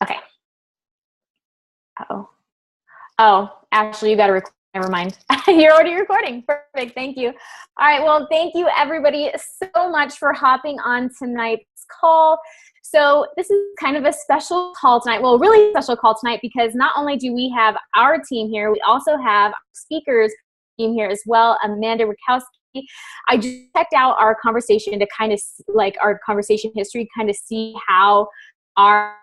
Okay. Oh, Ashley, you got to record. Never mind. You're already recording. Perfect. Thank you. All right. Well, thank you everybody so much for hopping on tonight's call. So this is kind of a special call tonight. Well, really special call tonight because not only do we have our team here, we also have our speakers team here as well, Amanda Ratkowski. I just checked out our conversation to kind of like our conversation history, kind of see how our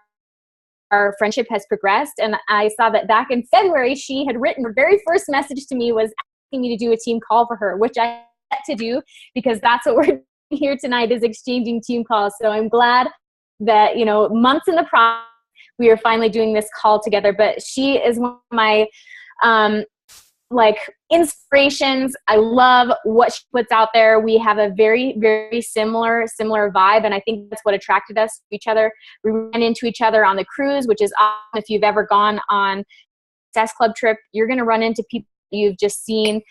friendship has progressed. And I saw that back in February, she had written her very first message to me was asking me to do a team call for her, which I had to do because that's what we're doing here tonight is exchanging team calls. So I'm glad that, you know, months in the process, we are finally doing this call together. But she is one of my like inspirations. I love what she puts out there. We have a very, very similar vibe. And I think that's what attracted us to each other. We ran into each other on the cruise, which is awesome. If you've ever gone on a Success Club trip, you're going to run into people you've just seen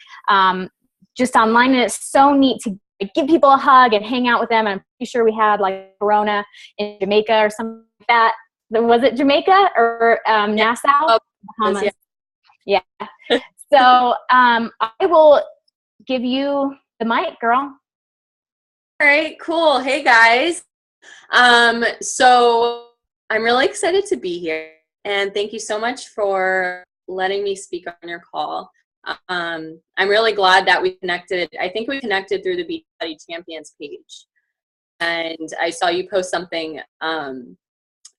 just online. And it's so neat to give people a hug and hang out with them. And I'm pretty sure we had like Corona in Jamaica or something like that. Was it Jamaica or Nassau? Bahamas. Yeah. So I will give you the mic, girl. All right, cool. Hey, guys. So I'm really excited to be here. And thank you so much for letting me speak on your call. I'm really glad that we connected. I think we connected through the Beachbody Champions page. And I saw you post something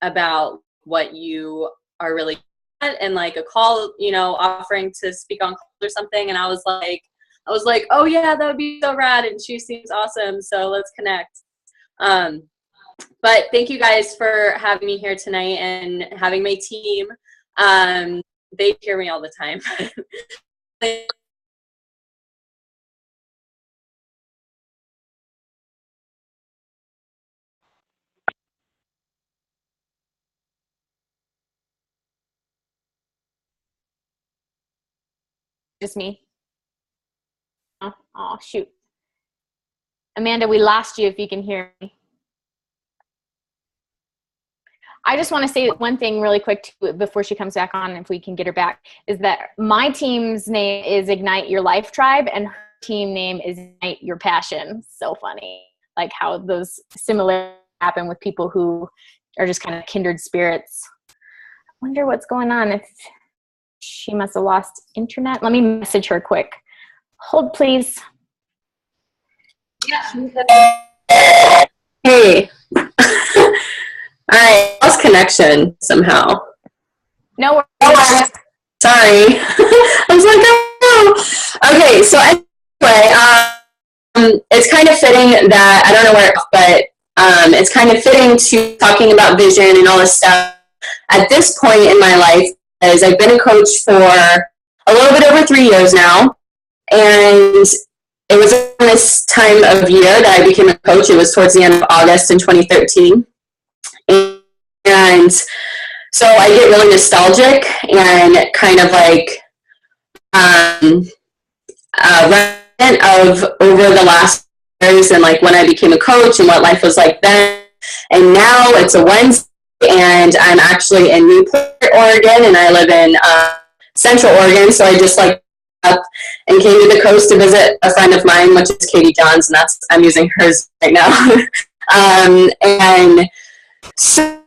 about what you are really and like a call, you know, offering to speak on calls or something. And I was like, oh yeah, that would be so rad. And she seems awesome. So let's connect. But thank you guys for having me here tonight and having my team. They hear me all the time. Just me. Oh, shoot. Amanda, we lost you if you can hear me. I just want to say one thing really quick too, before she comes back on, if we can get her back, is that my team's name is Ignite Your Life Tribe and her team name is Ignite Your Passion. So funny, like how those similar happen with people who are just kind of kindred spirits. I wonder what's going on. If she must have lost internet. Let me message her quick. Hold, please. Yeah. Hey. All right, lost connection somehow. No worries. Sorry. I was like, oh no. Okay, so anyway, it's kind of fitting that, I don't know where, but it's kind of fitting to talking about vision and all this stuff at this point in my life, as I've been a coach for a little bit over 3 years now, and it was in this time of year that I became a coach. It was towards the end of August in 2013. And so I get really nostalgic and kind of like reminiscent of over the last years and like when I became a coach and what life was like then. And now it's a Wednesday and I'm actually in Newport, Oregon, and I live in Central Oregon. So I just like up and came to the coast to visit a friend of mine, which is Katie Johns, and I'm using hers right now. And so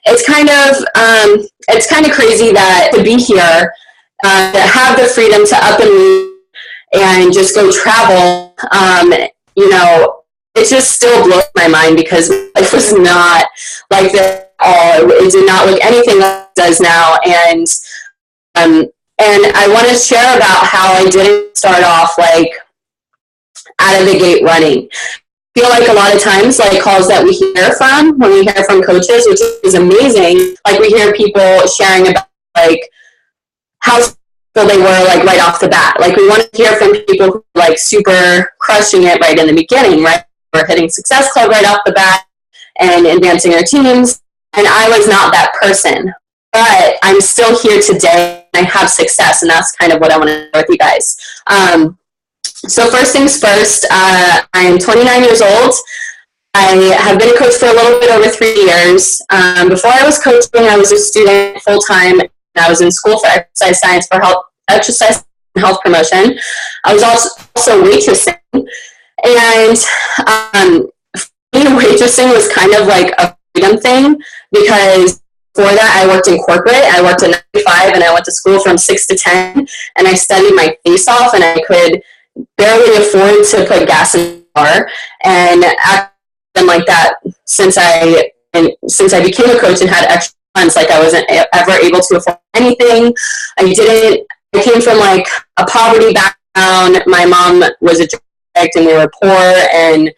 it's kind of crazy that to be here, to have the freedom to up and leave and just go travel. You know, it just still blows my mind because life was not like that at all. It did not look anything like it does now. And I want to share about how I didn't start off like out of the gate running. I feel like a lot of times, like calls that we hear from when we hear from coaches, which is amazing, like we hear people sharing about like how they were like right off the bat. Like we want to hear from people who are like super crushing it right in the beginning, right? We're hitting Success Club right off the bat and advancing our teams. And I was not that person, but I'm still here today. And I have success, and that's kind of what I want to share with you guys. So first things first, I'm 29 years old. I have been a coach for a little bit over 3 years. Before I was coaching, I was a student full-time, and I was in school for exercise science for exercise and health promotion. I was also waitressing, and waitressing was kind of like a freedom thing, because before that I worked in corporate. I worked at 9 to 5, and I went to school from 6 to 10, and I studied my face off, and I could barely afford to put gas in the car. And I've been like that since I became a coach and had extra funds. Like, I wasn't ever able to afford anything. I came from like a poverty background. My mom was a drug addict, and we were poor, and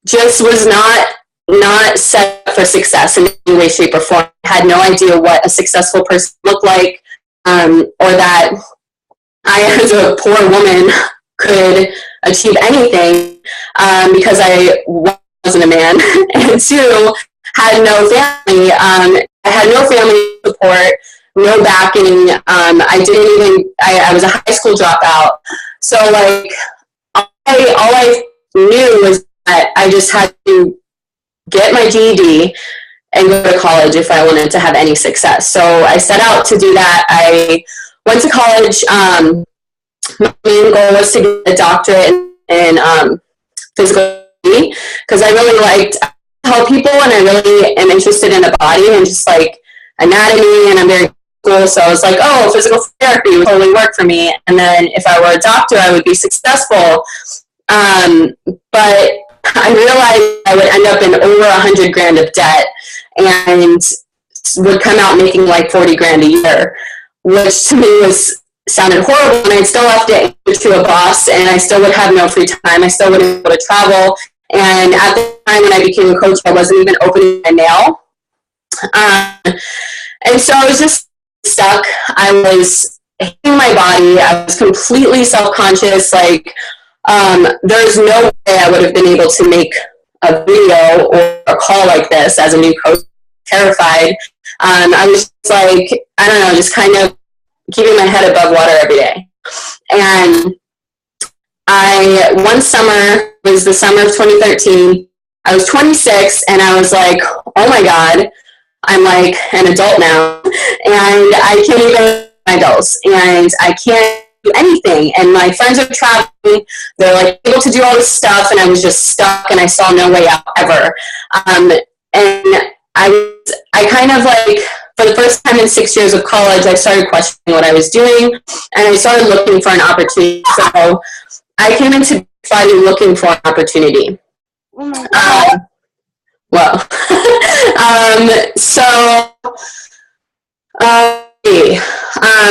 just was not set up for success in any way, shape, or form. I had no idea what a successful person looked like, or that I, as a poor woman, could achieve anything, because I wasn't a man, and two, had no family. I had no family support, no backing. I was a high school dropout. So, like, all I knew was that I just had to get my GED and go to college if I wanted to have any success. So I set out to do that. I went to college. My main goal was to get a doctorate in physical therapy, because I really liked to help people, and I really am interested in the body and just like anatomy, and I'm very cool. So I was like, oh, physical therapy would totally work for me. And then if I were a doctor, I would be successful. But I realized I would end up in over $100,000 of debt, and would come out making like 40 grand a year, which to me sounded horrible. And I'd still have to answer to a boss, and I still would have no free time. I still wouldn't be able to travel. And at the time when I became a coach, I wasn't even opening my mail. And so I was just stuck. I was hating my body. I was completely self-conscious. Like, there's no way I would have been able to make a video or a call like this as a new coach. Terrified. I was just like, I don't know, just kind of keeping my head above water every day. And one summer, was the summer of 2013, I was 26, and I was like, oh my God, I'm like an adult now, and I can't even pay my bills, and I can't do anything. And my friends are traveling, they're like able to do all this stuff, and I was just stuck, and I saw no way out ever. And I kind of like, for the first time in 6 years of college, I started questioning what I was doing, and I started looking for an opportunity. So I came into Friday looking for an opportunity. Oh my God.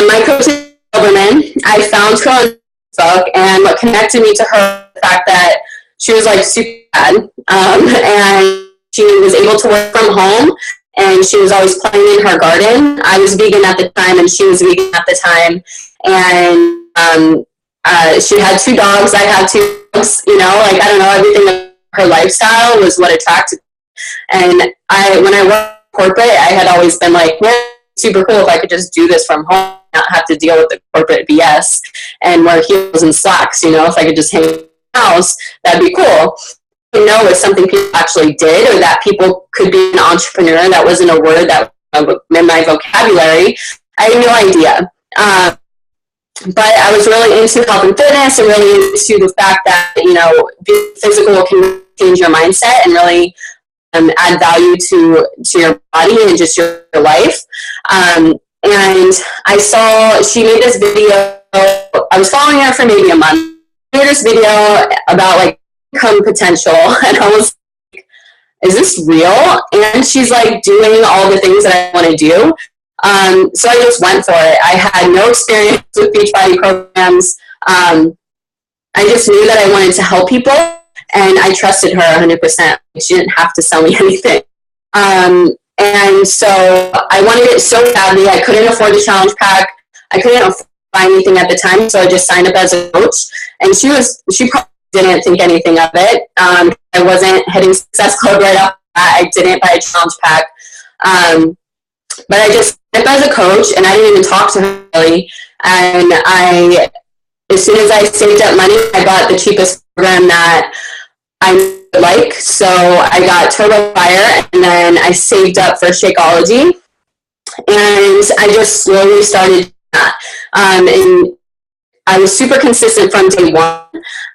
My coach is Silverman. I found her on Facebook, and what connected me to her, the fact that she was like super bad, and she was able to work from home, and she was always playing in her garden. I was vegan at the time, and she was vegan at the time, and she had 2 dogs. I had 2 dogs. You know, like, I don't know, everything. Her lifestyle was what attracted me. And when I worked corporate, I had always been like, man, super cool if I could just do this from home, not have to deal with the corporate BS and wear heels and slacks. You know, if I could just hang in the house, that'd be cool. You know, it's something people actually did, or that people could be an entrepreneur. That wasn't a word that was in my vocabulary. I had no idea. But I was really into health and fitness, and really into the fact that, you know, being physical can change your mindset and really add value to your body and just your life. And I saw she made this video. I was following her for maybe a month. She made this video about like income potential, and I was like, is this real? And she's like doing all the things that I want to do. So I just went for it. I had no experience with Beachbody programs. I just knew that I wanted to help people, and I trusted her 100%. She didn't have to sell me anything. And so I wanted it so badly. I couldn't afford the challenge pack. I couldn't afford to buy anything at the time, so I just signed up as a coach. And she probably didn't think anything of it. I wasn't hitting Success Club right off the bat. I didn't buy a challenge pack. But I just signed up as a coach, and I didn't even talk to her really. And as soon as I saved up money, I bought the cheapest program that I like. So I got Turbo Fire, and then I saved up for Shakeology, and I just slowly started that. And I was super consistent from day one.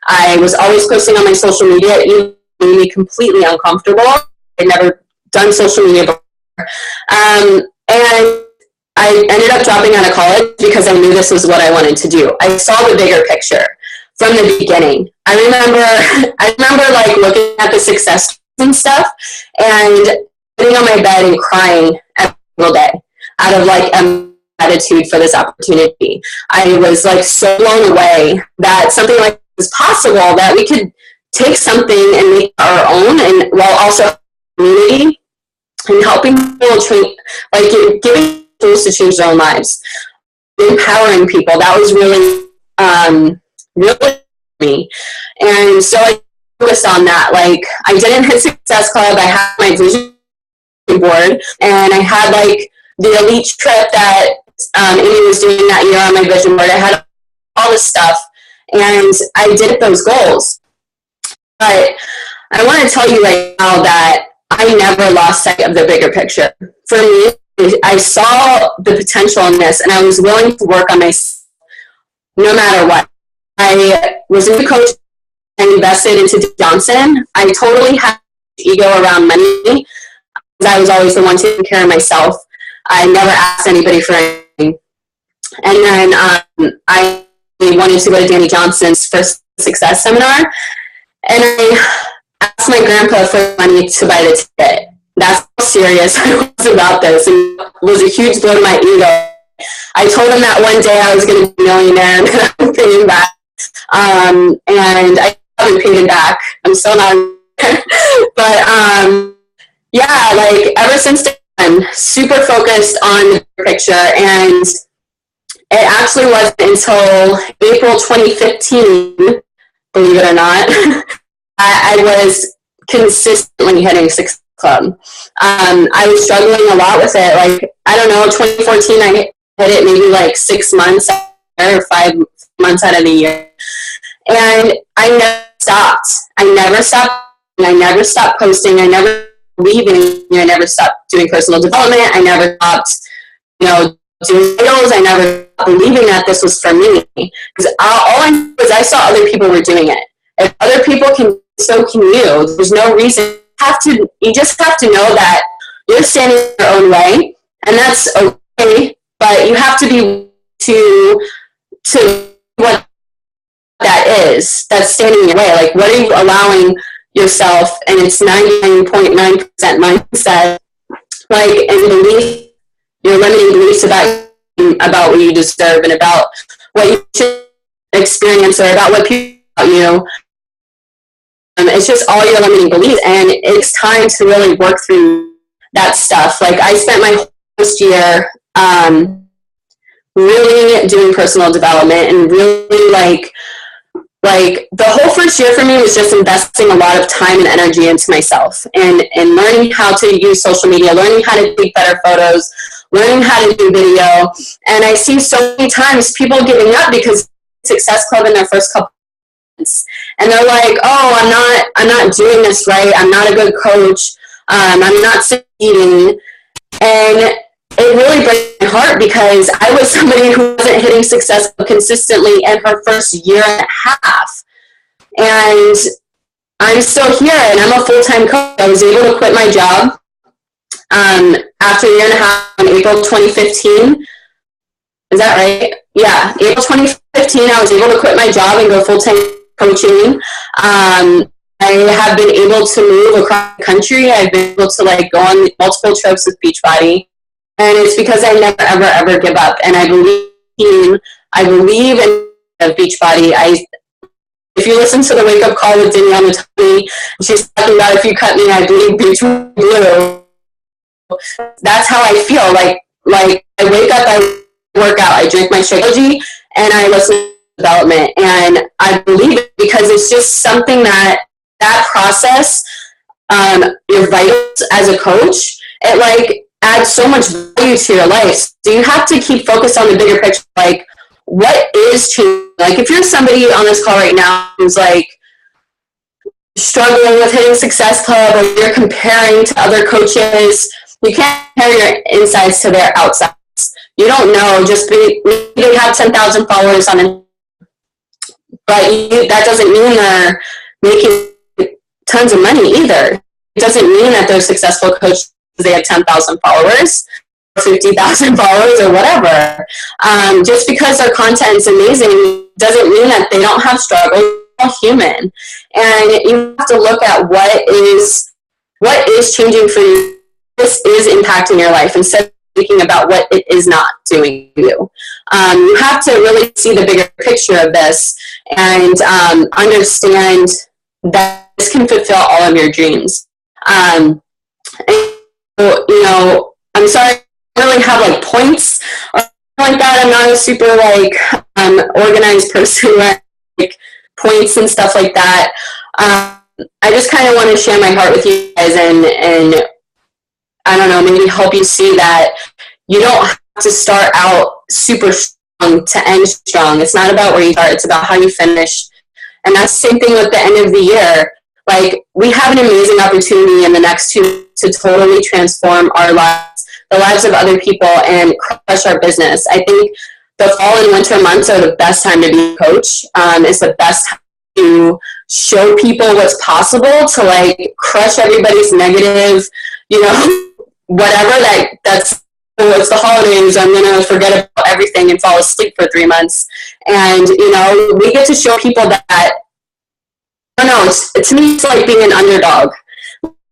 I was always posting on my social media, even made me completely uncomfortable. I'd never done social media before. And I ended up dropping out of college because I knew this was what I wanted to do. I saw the bigger picture from the beginning. I remember like looking at the success and stuff and sitting on my bed and crying every single day out of like gratitude for this opportunity. I was like so blown away that something like this was possible, that we could take something and make it our own, and while also community and helping people giving tools to change their own lives, empowering people. That was really really me. And so I focused on that. Like, I didn't hit Success Club. I had my vision board, and I had like the elite trip that Amy was doing that year on my vision board. I had all this stuff, and I did those goals. But I want to tell you right now that I never lost sight of the bigger picture. For me, I saw the potential in this, and I was willing to work on myself no matter what. I was a coach and invested into Johnson. I totally had ego around money because I was always the one taking care of myself. I never asked anybody for anything. And then I wanted to go to Danny Johnson's first success seminar, and I asked my grandpa for money to buy the ticket. That's how serious I was about this, and it was a huge blow to my ego. I told him that one day I was going to be a millionaire and I would pay him back. And I haven't paid him back. I'm still not. But yeah, like ever since then, I'm super focused on the picture, and it actually wasn't until April 2015, believe it or not, I was consistently hitting Success Club. I was struggling a lot with it. Like, I don't know, 2014, I hit it maybe like 6 months or 5 months out of the year. And I never stopped. I never stopped posting. I never leaving. I never stopped doing personal development. I never stopped, doing videos. I never stopped believing that this was for me. Because all I knew was I saw other people were doing it. If other people can, so can you. There's no reason. You just have to know that you're standing in your own way, and that's okay. But you have to be to what that is that's standing in your way. Like, what are you allowing yourself? And it's 99.9% mindset, like, and belief, your limiting beliefs about what you deserve and about what you should experience, or about what people about you. It's just all your limiting beliefs, and it's time to really work through that stuff. Like, I spent my first year really doing personal development, and really like the whole first year for me was just investing a lot of time and energy into myself, and learning how to use social media, learning how to take better photos, learning how to do video. And I see so many times people giving up because Success Club in their first couple months, and they're like, oh, I'm not doing this right, I'm not a good coach, I'm not succeeding. And it really breaks my heart, because I was somebody who wasn't hitting success consistently in her first year and a half. And I'm still here, and I'm a full-time coach. I was able to quit my job after a year and a half in April 2015. Is that right? Yeah, April 2015, I was able to quit my job and go full-time coaching. I have been able to move across the country. I've been able to go on multiple trips with Beachbody. And it's because I never, ever, ever give up. And I believe in Beachbody. If you listen to the Wake Up Call with Danielle Natali, she's talking about, if you cut me, I bleed blue. That's how I feel. Like I wake up, I work out, I drink my Shakeology, and I listen to development. And I believe it because it's just something that process, your vitals as a coach, it adds so much value to your life. So you have to keep focused on the bigger picture. Like, what is changing? Like, if you're somebody on this call right now who's like, struggling with hitting Success Club, or you're comparing to other coaches, you can't compare your insides to their outsides. You don't know, they have 10,000 followers on it, but that doesn't mean they're making tons of money either. It doesn't mean that they're successful coaches because they have 10,000 followers, 50,000 followers, or whatever. Just because their content is amazing doesn't mean that they don't have struggles. They're all human. And you have to look at what is changing for you. This is impacting your life instead of thinking about what it is not doing to you. You have to really see the bigger picture of this and understand that this can fulfill all of your dreams. And, you know, I'm sorry, I don't really have like points or like that. I'm not a super like organized person with like points and stuff like that. I just kind of want to share my heart with you guys and I don't know, maybe help you see that you don't have to start out super strong to end strong. It's not about where you start, it's about how you finish. And that's the same thing with the end of the year. Like, we have an amazing opportunity in the next 2 weeks to totally transform our lives, the lives of other people, and crush our business. I think the fall and winter months are the best time to be a coach. It's the best time to show people what's possible, to like crush everybody's negative, you know, whatever that's, oh, it's the holidays, I'm going to forget about everything and fall asleep for 3 months. And, you know, we get to show people that, I don't know, to me, it's like being an underdog.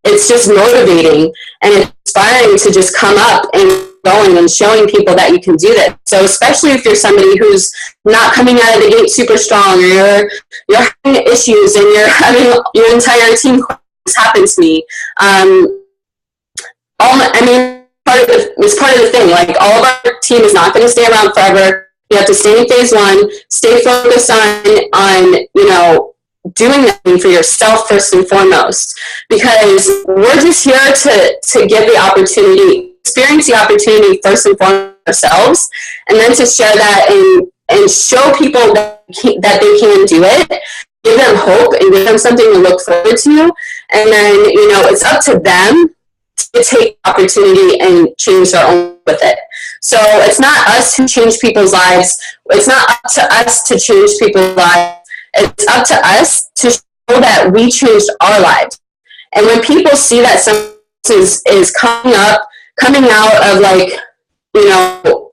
It's just motivating and inspiring to just come up and going and showing people that you can do this. So especially if you're somebody who's not coming out of the gate super strong, or you're having issues and you're having your entire team, this happened to me. It's part of the thing. Like, all of our team is not going to stay around forever. You have to stay in phase 1, stay focused on you know, doing that for yourself first and foremost, because we're just here to give the opportunity, experience the opportunity first and foremost ourselves, and then to share that and show people that they can do it, give them hope and give them something to look forward to, and then, you know, it's up to them to take opportunity and change their own with it. So it's not us who change people's lives. It's not up to us to change people's lives. It's up to us to show that we changed our lives. And when people see that someone is coming out of, like, you know,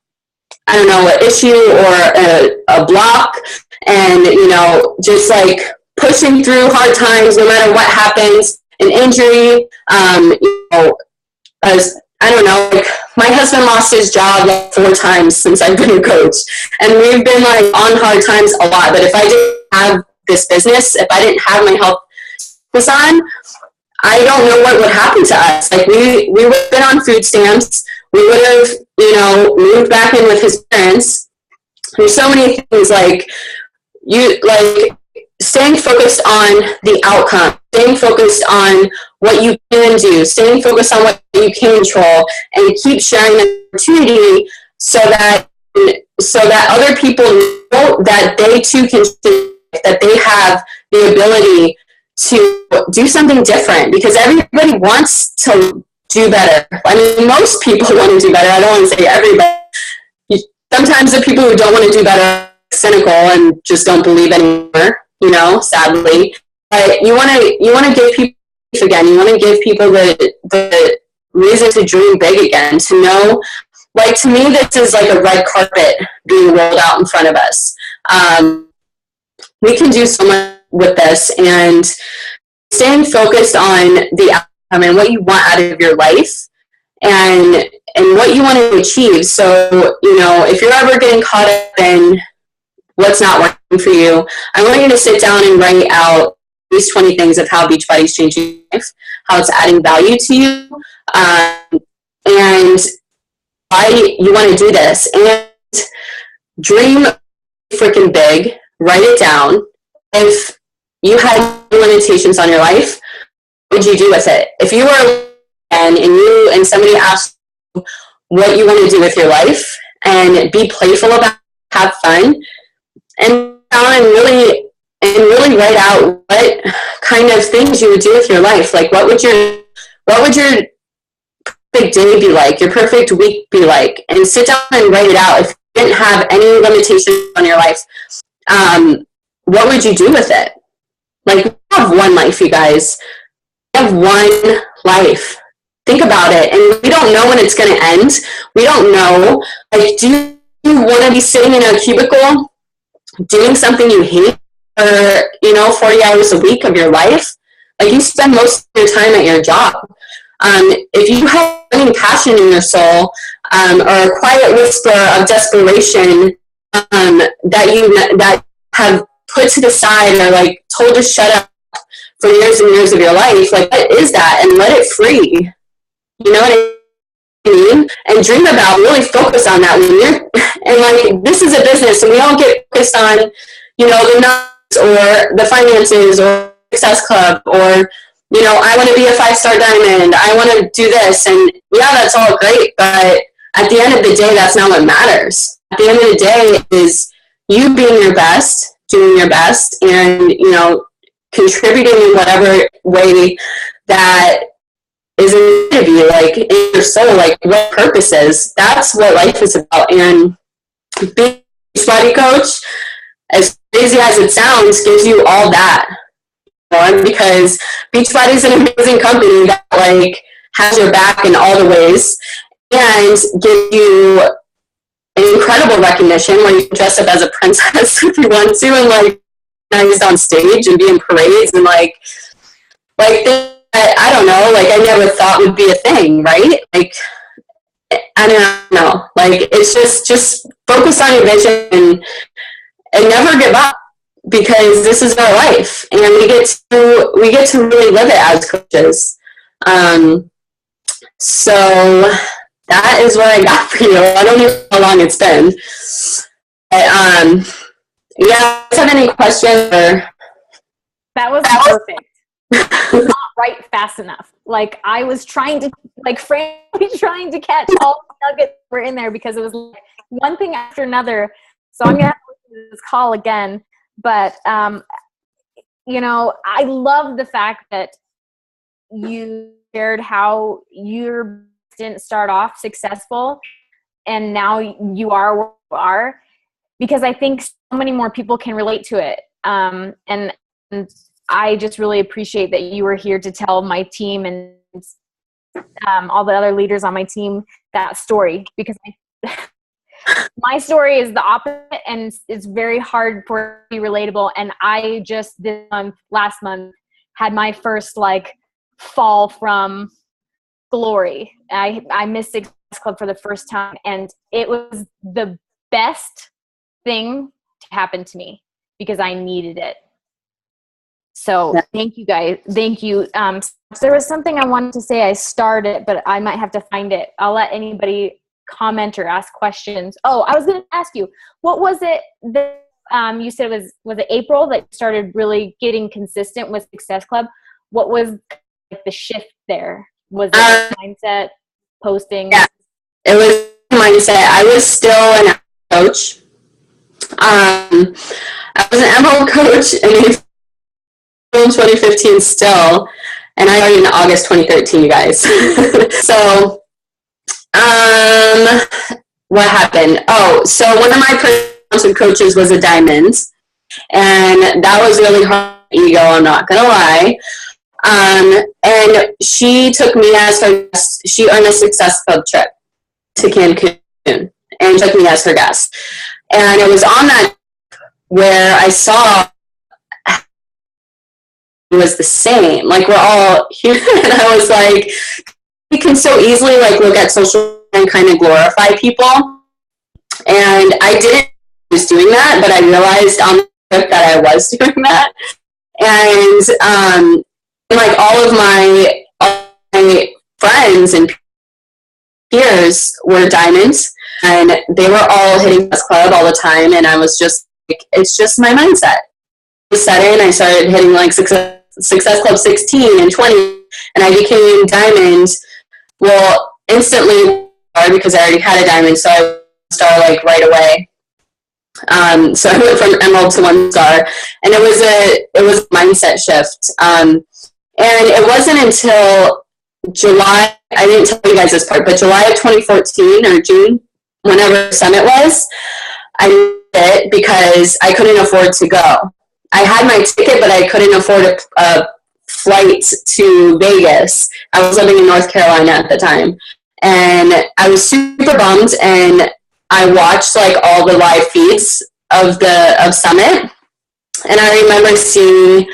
I don't know, an issue or a block, and, you know, just like pushing through hard times no matter what happens, an injury, you know, as I don't know, like, my husband lost his job like 4 times since I've been a coach, and we've been like on hard times a lot. But if I didn't have this business, if I didn't have my health focus on, I don't know what would happen to us. Like, we would have been on food stamps. We would have, you know, moved back in with his parents. There's so many things, like, staying focused on the outcome, staying focused on what you can do, staying focused on what you can control, and keep sharing the opportunity so that other people know that they too can, that they have the ability to do something different, because everybody wants to do better. I mean, most people want to do better. I don't want to say everybody. Sometimes the people who don't want to do better are cynical and just don't believe anymore, you know, sadly. But you want to give people again. You want to give people the reason to dream big again, to know, like, to me, this is like a red carpet being rolled out in front of us. We can do so much with this, and staying focused on the outcome and what you want out of your life, and what you want to achieve. So, you know, if you're ever getting caught up in what's not working for you, I want you to sit down and write out at least 20 things of how Beachbody's changing your life, how it's adding value to you, and why you want to do this. And dream freaking big. Write it down. If you had limitations on your life, what would you do with it? If you were and somebody asked you what you want to do with your life, and be playful about it, have fun, and really and really write out what kind of things you would do with your life. Like, what would your perfect day be like, your perfect week be like, and sit down and write it out. If you didn't have any limitations on your life, what would you do with it? Like, we have one life, you guys. We have one life. Think about it. And we don't know when it's going to end. We don't know. Like, do you want to be sitting in a cubicle doing something you hate for, 40 hours a week of your life? Like, you spend most of your time at your job. If you have any passion in your soul, or a quiet whisper of desperation that have put to the side or like told to shut up for years and years of your life, like, what is that? And let it free. You know what I mean? And dream about, really focus on that when you're, and like, this is a business, and we don't get focused on, the numbers or the finances or Success Club or, I want to be a 5-star diamond, I want to do this, and yeah, that's all great, but at the end of the day, that's not what matters. At the end of the day is you being your best, doing your best, and, contributing in whatever way that is in you, like, in your soul, like, what purpose is. That's what life is about. And being a sweaty coach, as crazy as it sounds, gives you all that. Because Beachbody is an amazing company that, like, has your back in all the ways and gives you an incredible recognition where you can dress up as a princess if you want to, and, like, nice on stage and be in parades and, like I don't know, like, I never thought would be a thing, right? Like, I don't know. Like, it's just focus on your vision and never give up, because this is our life, and we get to really live it as coaches. So that is what I got for you. I don't know how long it's been. But, yeah, do you have any questions? That was perfect. Not right fast enough. Like, I was trying to, like, frantically trying to catch all the nuggets that were in there, because it was like one thing after another. So I'm going to have to listen to this call again. But, I love the fact that you shared how you didn't start off successful and now you are where you are, because I think so many more people can relate to it. And I just really appreciate that you were here to tell my team and all the other leaders on my team that story, because my story is the opposite, and it's very hard for it to be relatable. And I just last month had my first, like, fall from glory. I missed Success Club for the first time, and it was the best thing to happen to me because I needed it. So thank you guys. Thank you. There was something I wanted to say. I started, but I might have to find it. I'll let anybody comment or ask questions. Oh, I was going to ask you, what was it that you said was it April that you started really getting consistent with Success Club? What was, like, the shift there? Was it mindset, posting? Yeah, it was mindset. I was still an coach. I was an Emerald coach in 2015 still, and I started in August 2013, you guys. So, what happened? Oh, so one of my personal coaches was a diamond, and that was really hard ego, I'm not gonna lie. And she took me as her guest. She earned a Success Club trip to Cancun and took me as her guest. And it was on that where I saw it was the same. Like, we're all here. And I was like, we can so easily, like, look at social and kind of glorify people. And I didn't was doing that, but I realized on the trip that I was doing that. And like, all of my friends and peers were diamonds, and they were all hitting this club all the time, and I was just like, it's just my mindset. I set in, I started hitting, like, Success Club 16 and 20, and I became diamond, instantly, because I already had a diamond, so I started, like, right away. So I went from Emerald to 1 star, and it was a mindset shift. And it wasn't until July, I didn't tell you guys this part, but July of 2014 or June, whenever the summit was, I did it because I couldn't afford to go. I had my ticket, but I couldn't afford a flight to Vegas. I was living in North Carolina at the time, and I was super bummed, and I watched like all the live feeds of Summit, and I remember seeing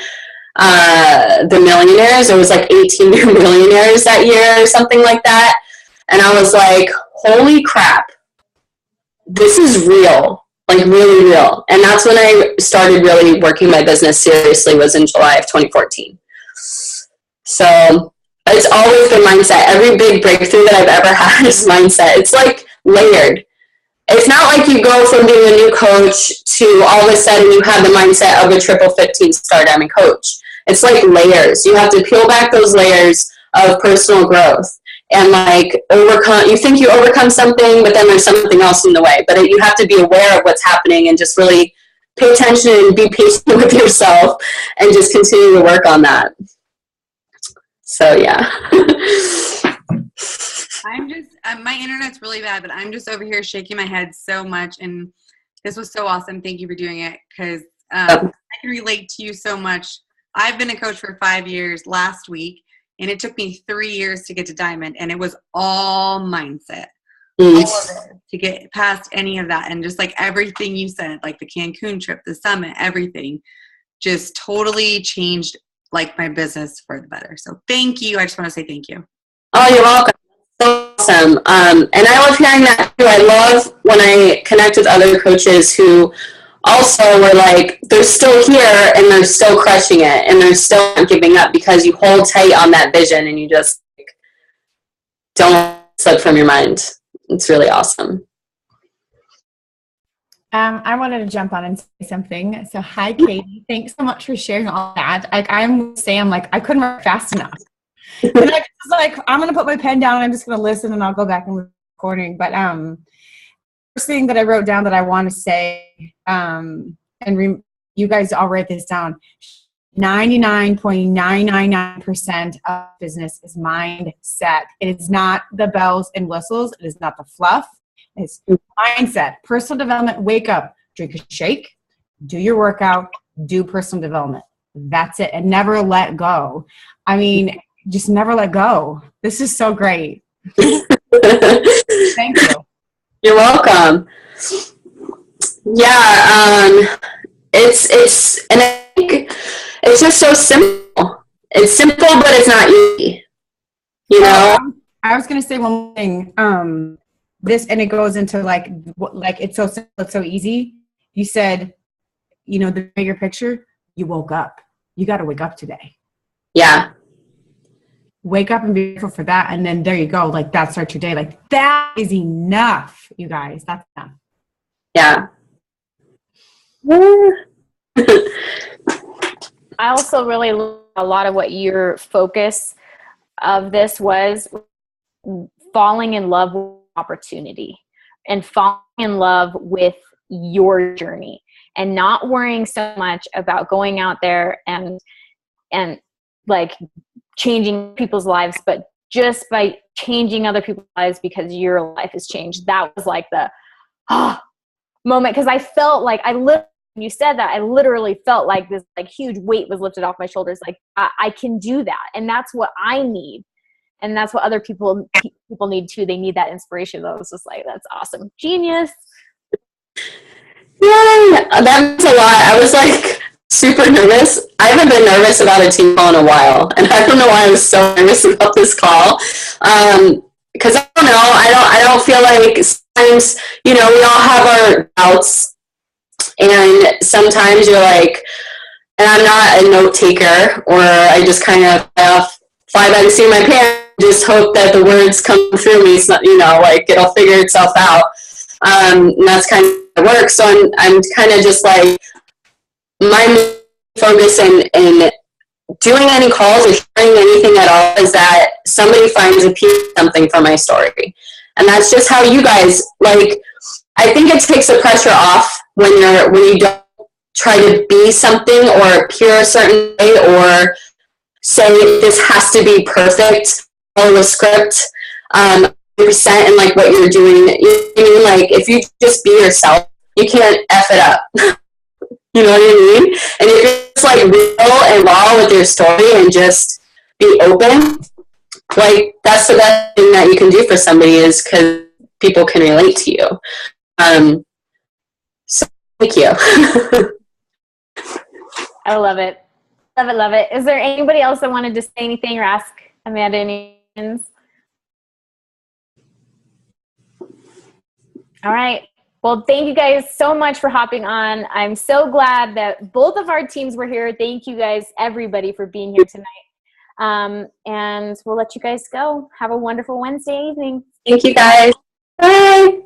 the millionaires. There was like 18 new millionaires that year or something like that, and I was like, holy crap, this is real, like really real. And that's when I started really working my business seriously, was in July of 2014. So it's always been mindset. Every big breakthrough that I've ever had is mindset. It's like layered. It's not like you go from being a new coach to all of a sudden you have the mindset of a triple 15-star diamond coach. It's like layers. You have to peel back those layers of personal growth and like overcome. You think you overcome something, but then there's something else in the way. But you have to be aware of what's happening and just really pay attention and be patient with yourself and just continue to work on that. So yeah. I'm just, my internet's really bad, but I'm just over here shaking my head so much. And this was so awesome. Thank you for doing it, because I can relate to you so much. I've been a coach for 5 years last week, and it took me 3 years to get to Diamond, and it was all mindset. All of it, to get past any of that. And just like everything you said, like the Cancun trip, the summit, everything just totally changed like my business for the better. So thank you. I just want to say thank you. Oh, you're welcome. Awesome. And I love hearing that too. I love when I connect with other coaches who also were like, they're still here and they're still crushing it and they're still not giving up, because you hold tight on that vision and you just don't slip from your mind. It's really awesome. I wanted to jump on and say something. So hi, Katie. Thanks so much for sharing all that. Like I'm like, I couldn't work fast enough. And I was like, I'm going to put my pen down and I'm just going to listen and I'll go back and recording. But first thing that I wrote down that I want to say, you guys all write this down, 99.999% of business is mindset. It is not the bells and whistles. It is not the fluff. It's mindset. Personal development, wake up, drink a shake, do your workout, do personal development. That's it. And never let go. I mean, just never let go. This is so great. Thank you. You're welcome. Yeah, and I think it's just so simple. It's simple, but it's not easy. You know? I was going to say one thing. This, and it goes into like it's so simple, it's so easy. You said, you know, the bigger picture, you woke up. You got to wake up today. Yeah. Wake up and be grateful for that. And then there you go. Like that starts your day. Like that is enough, you guys. That's enough. Yeah. I also really love a lot of what your focus of this was, falling in love with opportunity and falling in love with your journey and not worrying so much about going out there and like changing people's lives, but just by changing other people's lives because your life has changed. That was like the moment, because I felt like when you said that, I literally felt like this like huge weight was lifted off my shoulders. Like I can do that, and that's what I need. And that's what other people need too. They need that inspiration. I was just like, that's awesome. Genius. Yay! That means a lot. I was like super nervous. I haven't been nervous about a team call in a while. And I don't know why I was so nervous about this call. Because I don't know. I don't feel like sometimes, you know, we all have our doubts. And sometimes you're like, and I'm not a note taker, or I just kind of fly by the seat of my pants. Just hope that the words come through me, so, you know, like it'll figure itself out. And that's kind of work. So I'm kind of just like, my focus in doing any calls or sharing anything at all is that somebody finds a piece of something from my story. And that's just how you guys, like, I think it takes the pressure off when you don't try to be something or appear a certain way or say this has to be perfect, follow the script, percent in like what you're doing. You know what I mean? Like if you just be yourself, you can't F it up. You know what I mean? And if you're just like real and raw with your story and just be open, like that's the best thing that you can do for somebody is because people can relate to you. So thank you. I love it. Love it, love it. Is there anybody else that wanted to say anything or ask Amanda any questions? All right. Well, thank you guys so much for hopping on. I'm so glad that both of our teams were here. Thank you guys, everybody, for being here tonight. And we'll let you guys go. Have a wonderful Wednesday evening. Thank you guys. Bye.